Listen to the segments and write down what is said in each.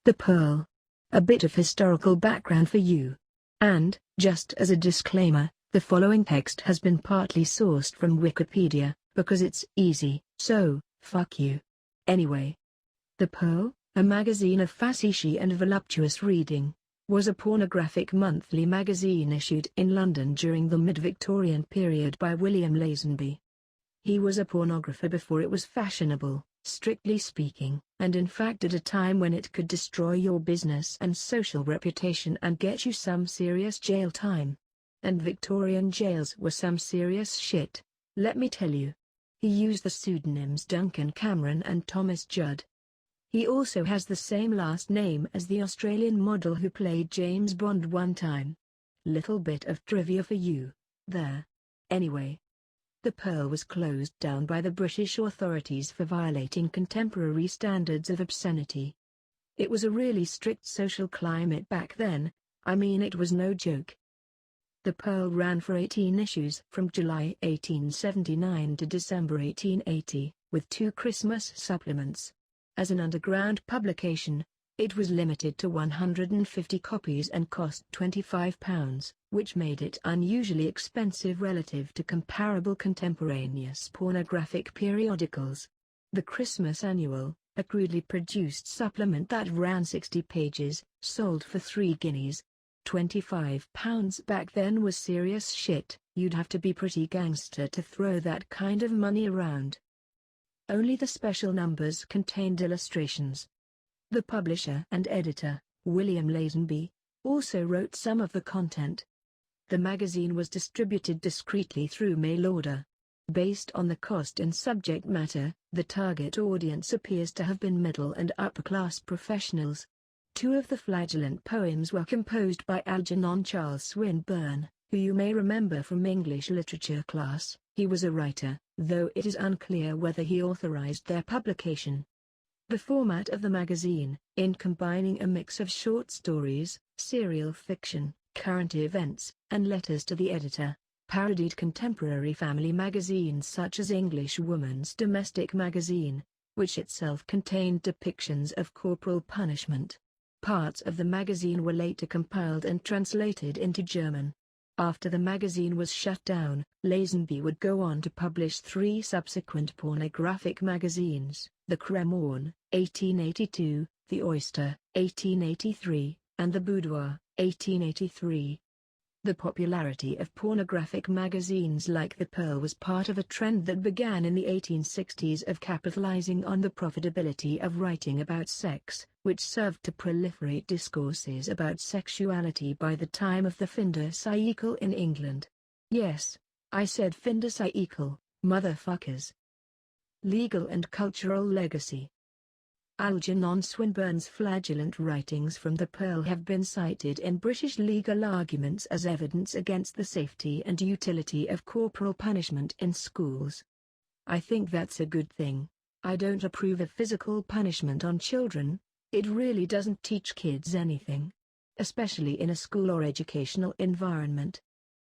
The Pearl. A bit of historical background for you. And, just as a disclaimer, the following text has been partly sourced from Wikipedia, because it's easy, so, fuck you. Anyway. The Pearl, a magazine of facetious and voluptuous reading, was a pornographic monthly magazine issued in London during the mid-Victorian period by William Lazenby. He was a pornographer before it was fashionable, strictly speaking, and in fact at a time when it could destroy your business and social reputation and get you some serious jail time. And Victorian jails were some serious shit, let me tell you. He used the pseudonyms Duncan Cameron and Thomas Judd. He also has the same last name as the Australian model who played James Bond one time. Little bit of trivia for you, there. Anyway. The Pearl was closed down by the British authorities for violating contemporary standards of obscenity. It was a really strict social climate back then, I mean it was no joke. The Pearl ran for 18 issues from July 1879 to December 1880, with 2 Christmas supplements. As an underground publication, it was limited to 150 copies and cost £25, which made it unusually expensive relative to comparable contemporaneous pornographic periodicals. The Christmas Annual, a crudely produced supplement that ran 60 pages, sold for 3 guineas. £25 back then was serious shit. You'd have to be pretty gangster to throw that kind of money around. Only the special numbers contained illustrations. The publisher and editor, William Lazenby, also wrote some of the content. The magazine was distributed discreetly through mail order. Based on the cost and subject matter, the target audience appears to have been middle and upper-class professionals. 2 of the flagellant poems were composed by Algernon Charles Swinburne, who you may remember from English literature class. He was a writer, though it is unclear whether he authorized their publication. The format of the magazine, in combining a mix of short stories, serial fiction, current events, and letters to the editor, parodied contemporary family magazines such as English Woman's Domestic Magazine, which itself contained depictions of corporal punishment. Parts of the magazine were later compiled and translated into German. After the magazine was shut down, Lazenby would go on to publish 3 subsequent pornographic magazines, The Cremorne, 1882, The Oyster, 1883, and The Boudoir, 1883. The popularity of pornographic magazines like The Pearl was part of a trend that began in the 1860s of capitalizing on the profitability of writing about sex, which served to proliferate discourses about sexuality by the time of the Finder cycle in England. Yes, I said Finder cycle, motherfuckers. Legal and cultural legacy. Algernon Swinburne's flagellant writings from The Pearl have been cited in British legal arguments as evidence against the safety and utility of corporal punishment in schools. I think that's a good thing. I don't approve of physical punishment on children. It really doesn't teach kids anything, especially in a school or educational environment.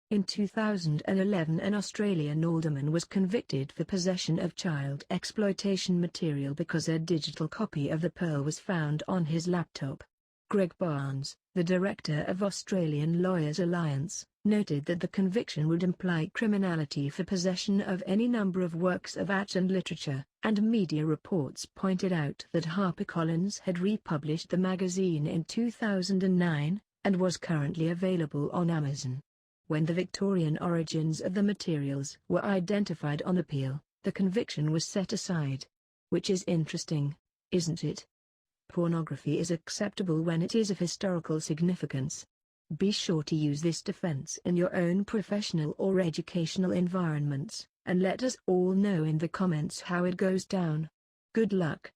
In 2011, an Australian alderman was convicted for possession of child exploitation material because a digital copy of The Pearl was found on his laptop. Greg Barnes, the director of Australian Lawyers Alliance, noted that the conviction would imply criminality for possession of any number of works of art and literature, and media reports pointed out that HarperCollins had republished the magazine in 2009, and was currently available on Amazon. When the Victorian origins of the materials were identified on appeal, the conviction was set aside. Which is interesting, isn't it? Pornography is acceptable when it is of historical significance. Be sure to use this defense in your own professional or educational environments, and let us all know in the comments how it goes down. Good luck.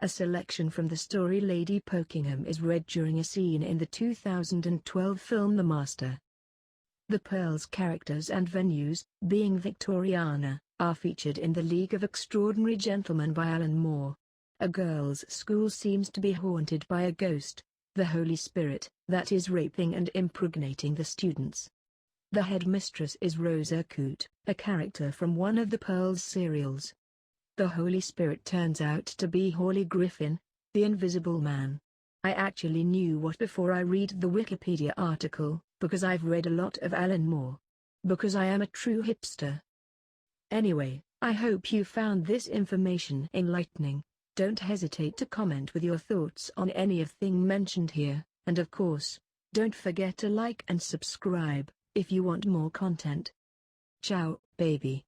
A selection from the story Lady Pokingham is read during a scene in the 2012 film The Master. The Pearl's characters and venues, being Victoriana, are featured in The League of Extraordinary Gentlemen by Alan Moore. A girls' school seems to be haunted by a ghost, the Holy Spirit, that is raping and impregnating the students. The headmistress is Rosa Coote, a character from one of the Pearl's serials. The Holy Spirit turns out to be Hawley Griffin, the Invisible Man. I actually knew what before I read the Wikipedia article, because I've read a lot of Alan Moore. Because I am a true hipster. Anyway, I hope you found this information enlightening. Don't hesitate to comment with your thoughts on any of thing mentioned here, and of course, don't forget to like and subscribe, if you want more content. Ciao, baby.